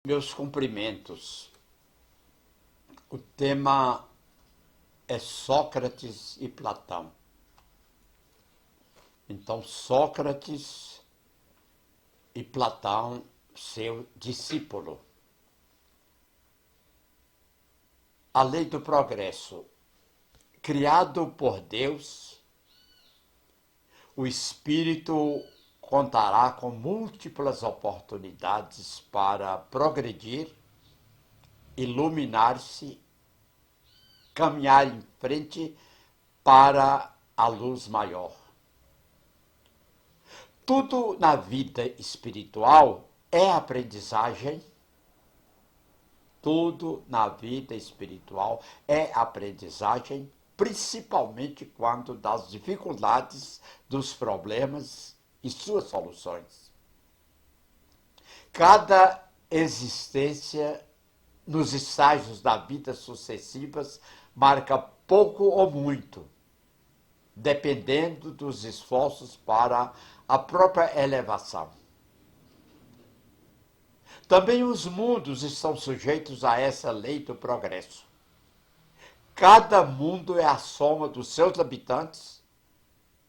Meus cumprimentos. O tema é Sócrates e Platão. Então, Sócrates e Platão, seu discípulo. A lei do progresso. Criado por Deus, o espírito contará com múltiplas oportunidades para progredir, iluminar-se, caminhar em frente para a luz maior. Tudo na vida espiritual é aprendizagem. Tudo na vida espiritual é aprendizagem, principalmente quando das dificuldades, dos problemas e suas soluções. Cada existência nos estágios da vida sucessivas marca pouco ou muito, dependendo dos esforços para a própria elevação. Também os mundos estão sujeitos a essa lei do progresso. Cada mundo é a soma dos seus habitantes,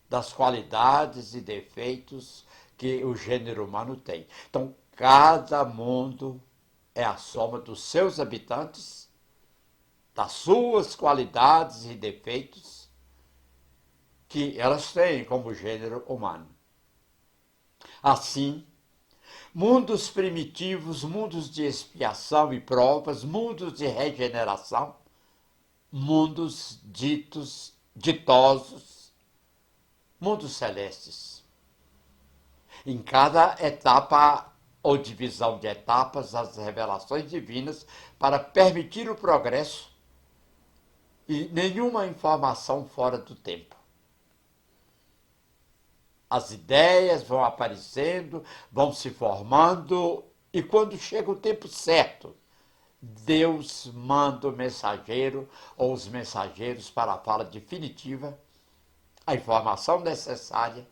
das qualidades e defeitos que o gênero humano tem. Então, cada mundo é a soma dos seus habitantes, das suas qualidades e defeitos que elas têm como gênero humano. Assim, mundos primitivos, mundos de expiação e provas, mundos de regeneração, mundos ditosos, mundos celestes. Em cada etapa ou divisão de etapas, as revelações divinas para permitir o progresso e nenhuma informação fora do tempo. As ideias vão aparecendo, vão se formando, e quando chega o tempo certo, Deus manda o mensageiro ou os mensageiros para a fala definitiva, a informação necessária,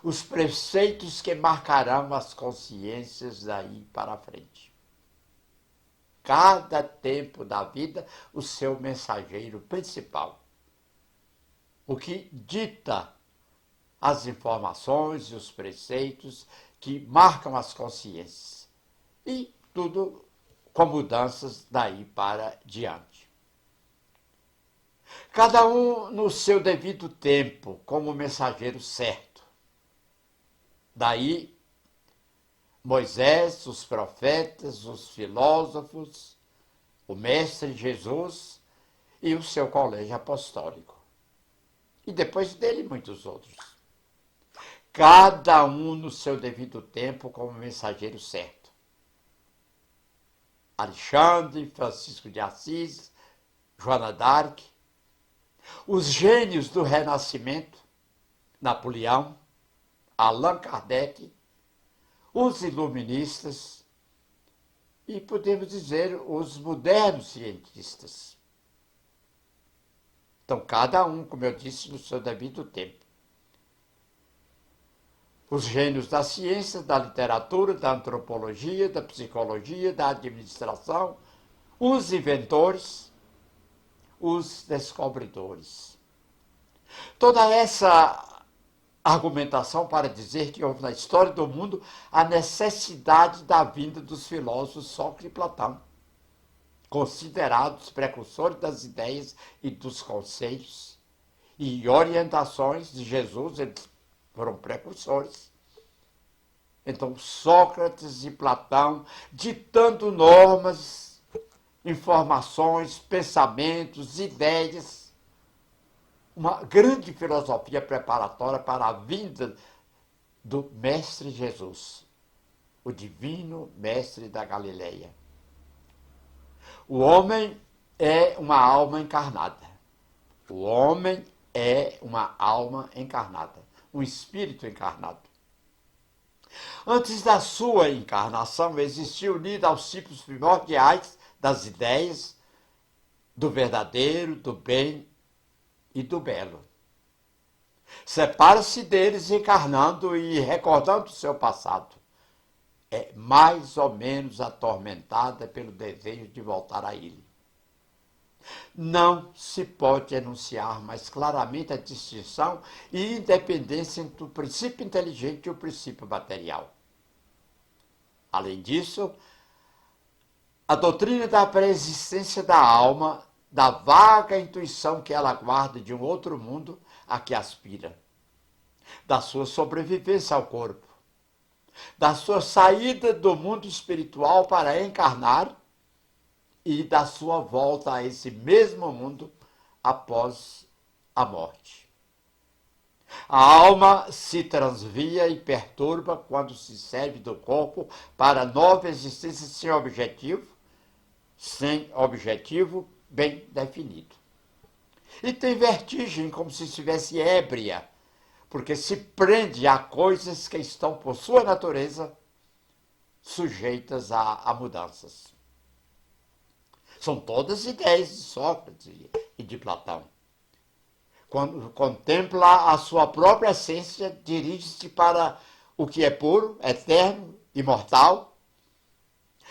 os preceitos que marcarão as consciências daí para frente. Cada tempo da vida, o seu mensageiro principal. O que dita as informações e os preceitos que marcam as consciências. E tudo com mudanças daí para diante. Cada um no seu devido tempo, como mensageiro certo. Daí, Moisés, os profetas, os filósofos, o Mestre Jesus e o seu colégio apostólico. E depois dele, muitos outros. Cada um no seu devido tempo como mensageiro certo. Alexandre, Francisco de Assis, Joana d'Arc, os gênios do Renascimento, Napoleão, Allan Kardec, os iluministas e, podemos dizer, os modernos cientistas. Então, cada um, como eu disse, no seu devido tempo. Os gênios da ciência, da literatura, da antropologia, da psicologia, da administração, os inventores, os descobridores. Toda essa argumentação para dizer que houve na história do mundo a necessidade da vinda dos filósofos Sócrates e Platão, considerados precursores das ideias e dos conceitos e orientações de Jesus. Eles foram precursores. Então, Sócrates e Platão ditando normas, informações, pensamentos, ideias, uma grande filosofia preparatória para a vinda do Mestre Jesus, o divino Mestre da Galileia. O homem é uma alma encarnada. O homem é uma alma encarnada, um espírito encarnado. Antes da sua encarnação, existia unido aos ciclos primordiais das ideias, do verdadeiro, do bem e do belo. Separa-se deles encarnando e recordando o seu passado. é mais ou menos atormentada pelo desejo de voltar a ele. Não se pode enunciar mais claramente a distinção e independência entre o princípio inteligente e o princípio material. Além disso, a doutrina da pré-existência da alma, da vaga intuição que ela guarda de um outro mundo a que aspira, da sua sobrevivência ao corpo, da sua saída do mundo espiritual para encarnar e da sua volta a esse mesmo mundo após a morte. A alma se transvia e perturba quando se serve do corpo para nova existência sem objetivo bem definido. E tem vertigem como se estivesse ébria, porque se prende a coisas que estão por sua natureza sujeitas a mudanças. São todas ideias de Sócrates e de Platão. Quando contempla a sua própria essência, dirige-se para o que é puro, eterno, imortal,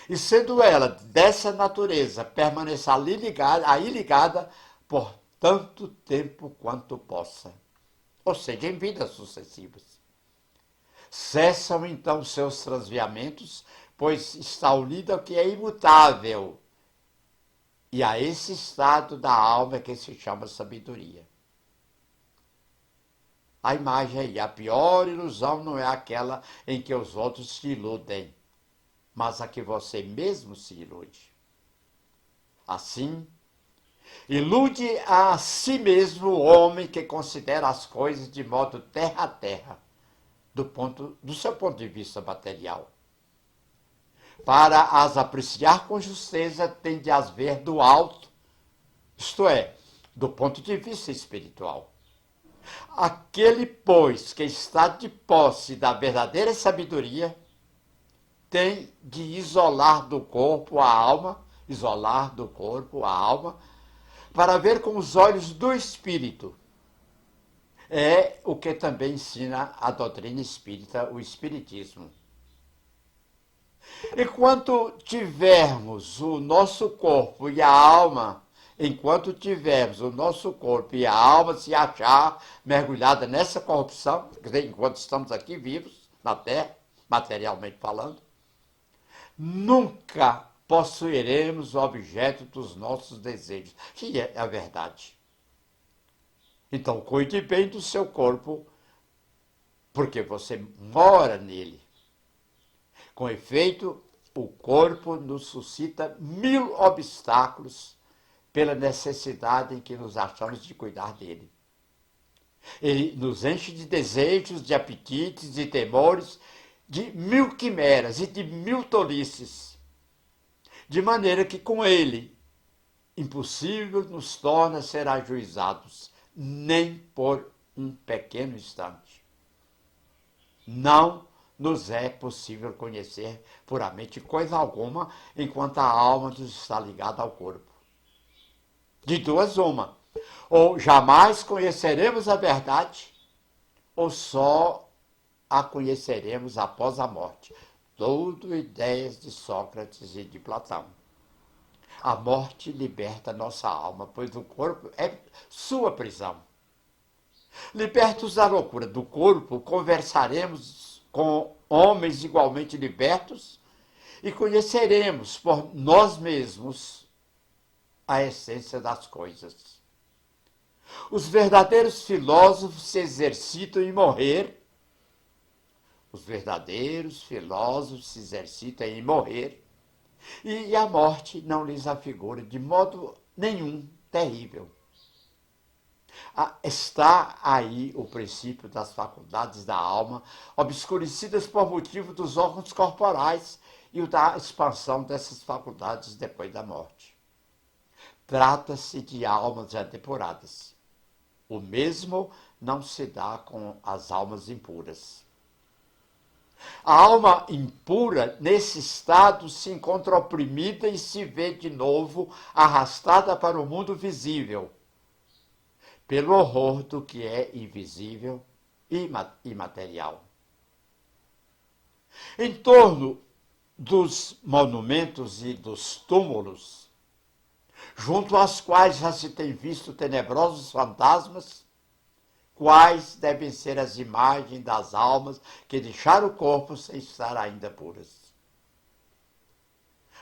e sendo ela dessa natureza, permanece aí ligada por tanto tempo quanto possa, ou seja, em vidas sucessivas. Cessam então seus transviamentos, pois está unida ao que é imutável, e a esse estado da alma que se chama sabedoria. A imagem aí, a pior ilusão não é aquela em que os outros se iludem, mas a que você mesmo se ilude. Assim, ilude a si mesmo o homem que considera as coisas de modo terra a terra, do seu ponto de vista material. Para as apreciar com justeza, tem de as ver do alto, isto é, do ponto de vista espiritual. Aquele, pois, que está de posse da verdadeira sabedoria, tem de isolar do corpo a alma, para ver com os olhos do espírito. É o que também ensina a doutrina espírita, o espiritismo. Enquanto tivermos o nosso corpo e a alma se achar mergulhada nessa corrupção, quer dizer, enquanto estamos aqui vivos, na Terra, materialmente falando, nunca possuiremos o objeto dos nossos desejos, que é a verdade. Então, cuide bem do seu corpo, porque você mora nele. Com efeito, o corpo nos suscita 1000 obstáculos pela necessidade em que nos achamos de cuidar dele. Ele nos enche de desejos, de apetites, de temores, de 1000 quimeras e de 1000 tolices, de maneira que com ele impossível nos torna ser ajuizados, nem por um pequeno instante. Não nos é possível conhecer puramente coisa alguma enquanto a alma nos está ligada ao corpo. De duas uma, ou jamais conheceremos a verdade, ou só a conheceremos após a morte. Tudo ideias de Sócrates e de Platão. A morte liberta nossa alma, pois o corpo é sua prisão. Libertos da loucura do corpo, conversaremos com homens igualmente libertos e conheceremos por nós mesmos a essência das coisas. Os verdadeiros filósofos se exercitam em morrer. E a morte não lhes afigura de modo nenhum terrível. Está aí o princípio das faculdades da alma, obscurecidas por motivo dos órgãos corporais e o da expansão dessas faculdades depois da morte. Trata-se de almas já depuradas. O mesmo não se dá com as almas impuras. A alma impura, nesse estado, se encontra oprimida e se vê de novo arrastada para o mundo visível, pelo horror do que é invisível e imaterial. Em torno dos monumentos e dos túmulos, junto aos quais já se tem visto tenebrosos fantasmas, quais devem ser as imagens das almas que deixaram o corpo sem estar ainda puras.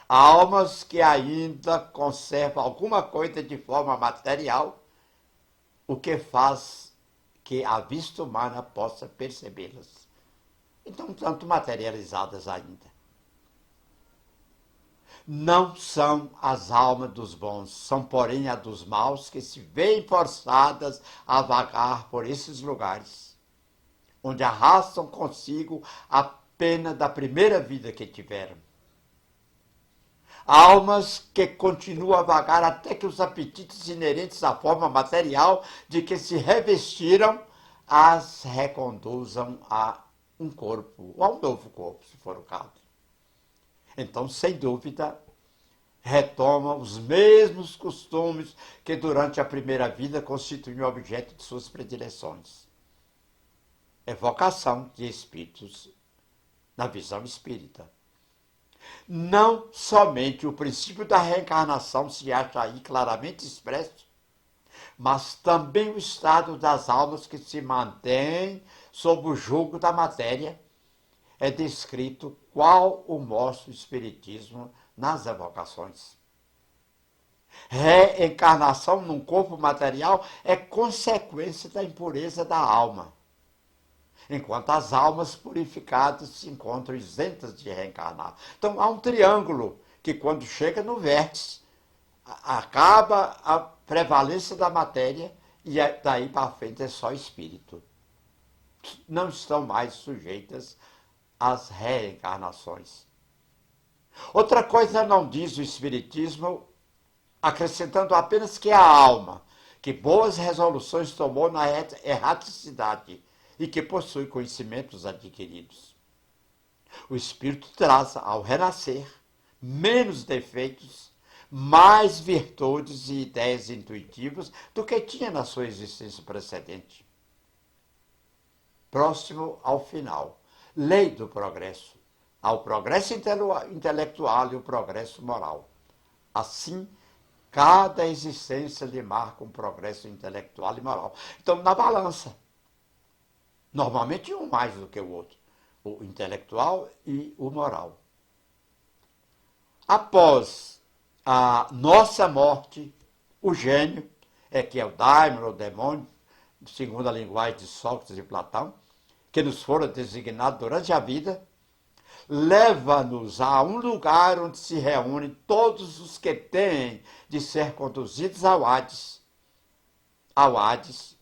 Almas que ainda conservam alguma coisa de forma material, o que faz que a vista humana possa percebê-las. Então, tanto materializadas ainda. Não são as almas dos bons, são, porém, as dos maus que se veem forçadas a vagar por esses lugares, onde arrastam consigo a pena da primeira vida que tiveram. Almas que continuam a vagar até que os apetites inerentes à forma material de que se revestiram as reconduzam a um corpo, ou a um novo corpo, se for o caso. Então, sem dúvida, retomam os mesmos costumes que durante a primeira vida constituíam objeto de suas predileções. Evocação de espíritos na visão espírita. Não somente o princípio da reencarnação se acha aí claramente expresso, mas também o estado das almas que se mantêm sob o jugo da matéria é descrito qual o mostra o Espiritismo nas evocações. Reencarnação num corpo material é consequência da impureza da alma, enquanto as almas purificadas se encontram isentas de reencarnar. Então há um triângulo que, quando chega no vértice, acaba a prevalência da matéria e daí para frente é só espírito. Não estão mais sujeitas às reencarnações. Outra coisa não diz o Espiritismo, acrescentando apenas que a alma, que boas resoluções tomou na erraticidade e que possui conhecimentos adquiridos. O espírito traz, ao renascer, menos defeitos, mais virtudes e ideias intuitivas do que tinha na sua existência precedente. Próximo ao final, lei do progresso, ao progresso intelectual e o progresso moral. Assim, cada existência lhe marca um progresso intelectual e moral. Então, na balança, normalmente um mais do que o outro, o intelectual e o moral. Após a nossa morte, o gênio, que é o daimon, o demônio, segundo a linguagem de Sócrates e Platão, que nos foram designados durante a vida, leva-nos a um lugar onde se reúnem todos os que têm de ser conduzidos ao Hades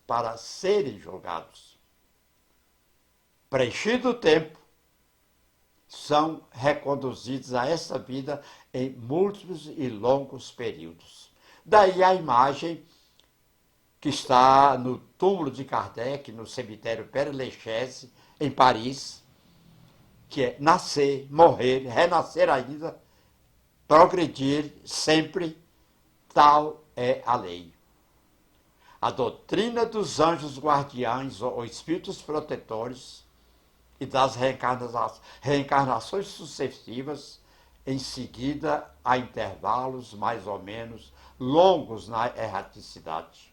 para serem julgados. Preenchido o tempo, são reconduzidos a essa vida em múltiplos e longos períodos. Daí a imagem que está no túmulo de Kardec, no cemitério Père Lachaise, em Paris, que é nascer, morrer, renascer ainda, progredir sempre, tal é a lei. A doutrina dos anjos guardiães ou espíritos protetores e das reencarnações sucessivas, em seguida a intervalos mais ou menos longos na erraticidade.